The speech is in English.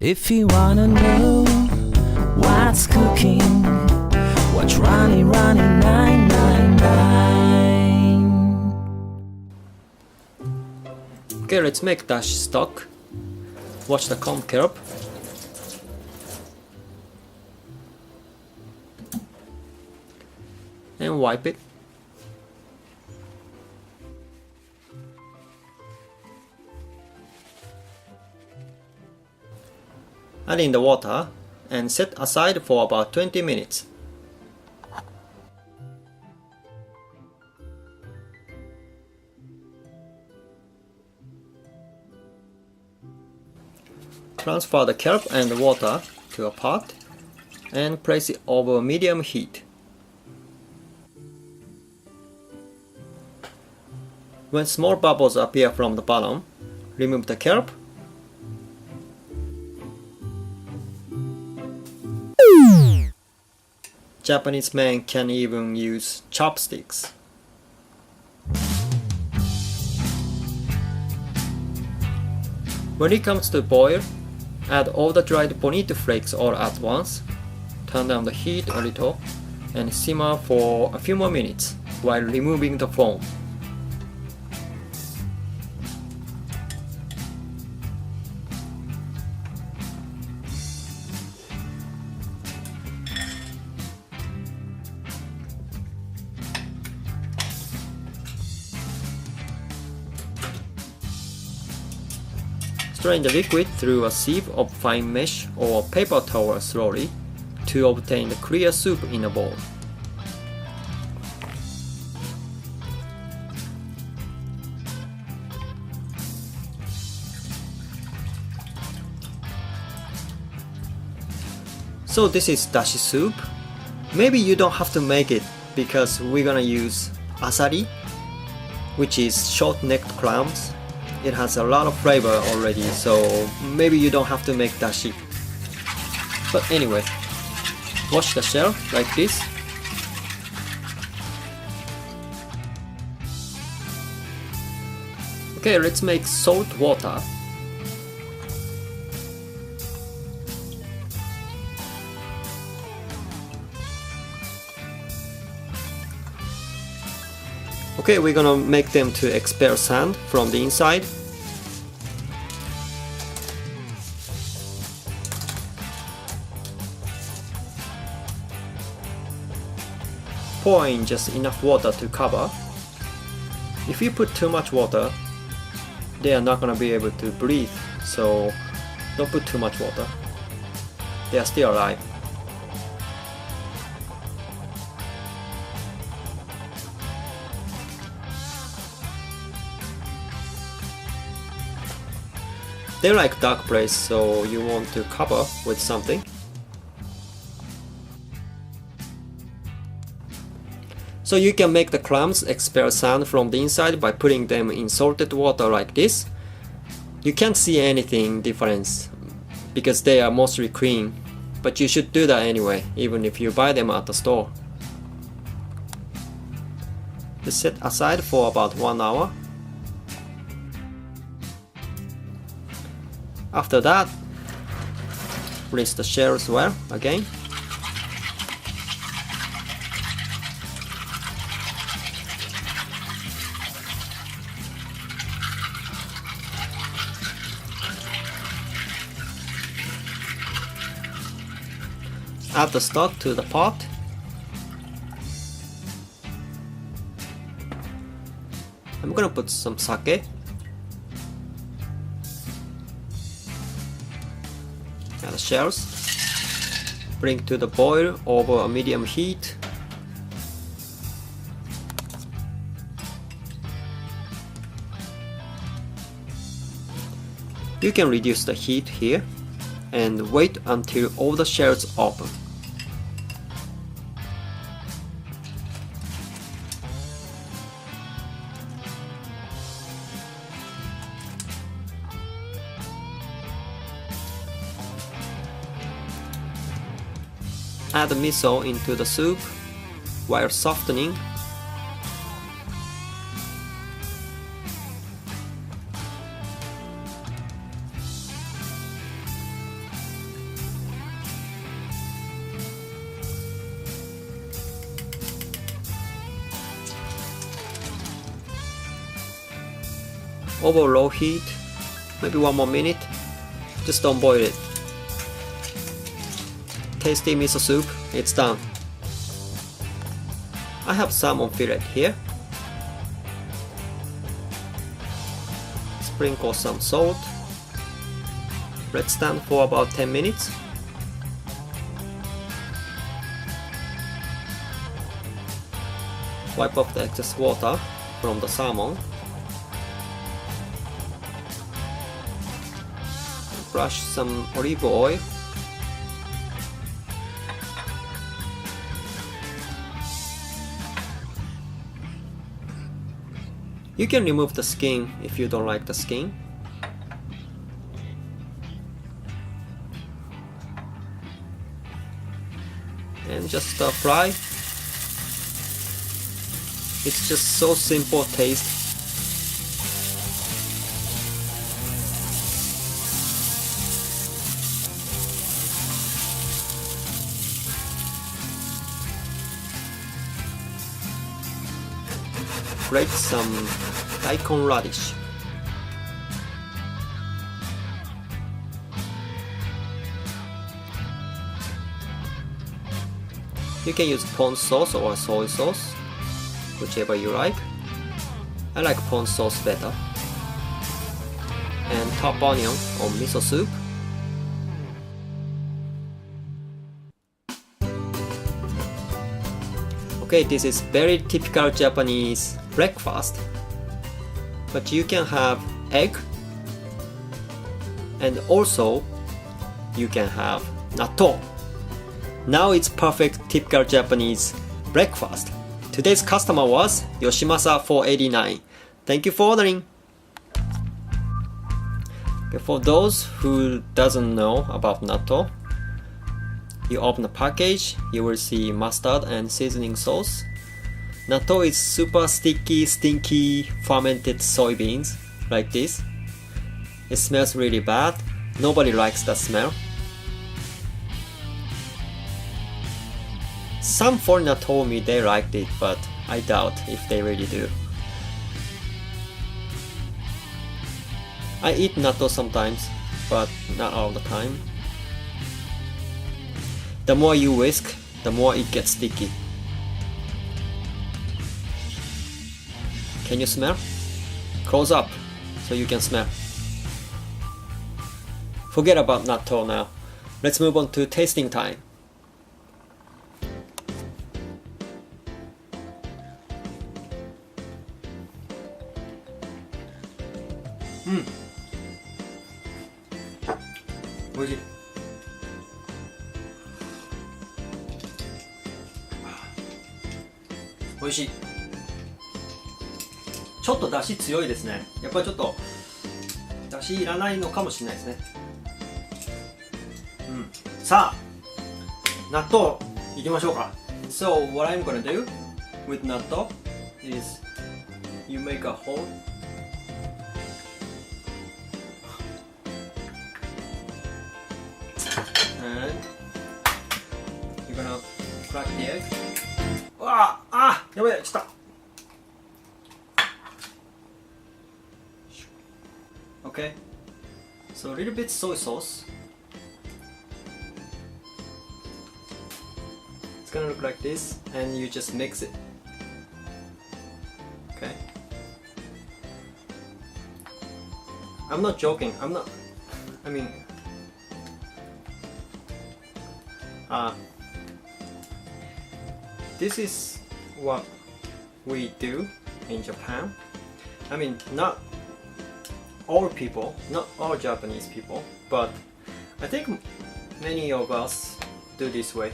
If you wanna know what's cooking, watch Running 999. Okay, let's make dashi stock. Watch the comb curb. And wipe it. Add in the water and set aside for about 20 minutes. Transfer the kelp and the water to a pot and place it over medium heat. When small bubbles appear from the bottom, remove the kelp. Japanese men can even use chopsticks. When it comes to boil, add all the dried bonito flakes all at once, turn down the heat a little, and simmer for a few more minutes while removing the foam. Strain the liquid through a sieve of fine mesh or paper towel slowly to obtain the clear soup in a bowl. So this is dashi soup. Maybe you don't have to make it because we're gonna use asari, which is short-necked clams. It has a lot of flavor already, so maybe you don't have to make dashi. But anyway, wash the shell like this. Okay, let's make salt water. Okay, we're gonna make them to expel sand from the inside. Pour in just enough water to cover. If you put too much water, they are not gonna be able to breathe, so don't put too much water. They are still alive. They like dark place, so you want to cover with something. So you can make the clams expel sand from the inside by putting them in salted water like this. You can't see anything difference because they are mostly clean, but you should do that anyway, even if you buy them at the store. Just set aside for about 1 hour. After that, rinse the shells well again. Add the stock to the pot. I'm gonna put some sake. Add the shells. Bring to the boil over a medium heat. You can reduce the heat here and wait until all the shells open. Add the miso into the soup while softening. over low heat, maybe 1 more minute. Just don't boil it. Tasty miso soup, it's done. I have salmon fillet here. Sprinkle some salt. Let stand for about 10 minutes. Wipe off the excess water from the salmon. Brush some olive oil. You can remove the skin if you don't like the skin. And just stir fry. It's just so simple taste. Grate some daikon radish. You can use ponzu sauce or soy sauce, whichever you like. I like ponzu sauce better. And top onion on miso soup. Okay, this is very typical Japanese breakfast, but you can have egg, and also you can have natto. Now it's perfect typical Japanese breakfast. Today's customer was Yoshimasa489. Thank you for ordering. Okay, for those who doesn't know about natto, you open the package, you will see mustard and seasoning sauce. Natto is super sticky, stinky, fermented soybeans, like this. It smells really bad. Nobody likes that smell. Some foreigner told me they liked it, but I doubt if they really do. I eat natto sometimes, but not all the time. The more you whisk, the more it gets sticky. Can you smell? Close up so you can smell. Forget about natto now. Let's move on to tasting time. Oishii. Oishii. ちょっと出汁強いですね。やっぱりちょっと出汁いらないのかもしれないですね。さあ、納豆いきましょうか。So what I'm gonna do with natto is you make a hole. And you're gonna crack the egg. やばい、ちょっと。Okay, so a little bit soy sauce. It's gonna look like this, and you just mix it. Okay. I'm not joking. I mean, this is what we do in Japan. I mean, not all people, not all Japanese people, but I think many of us do this way.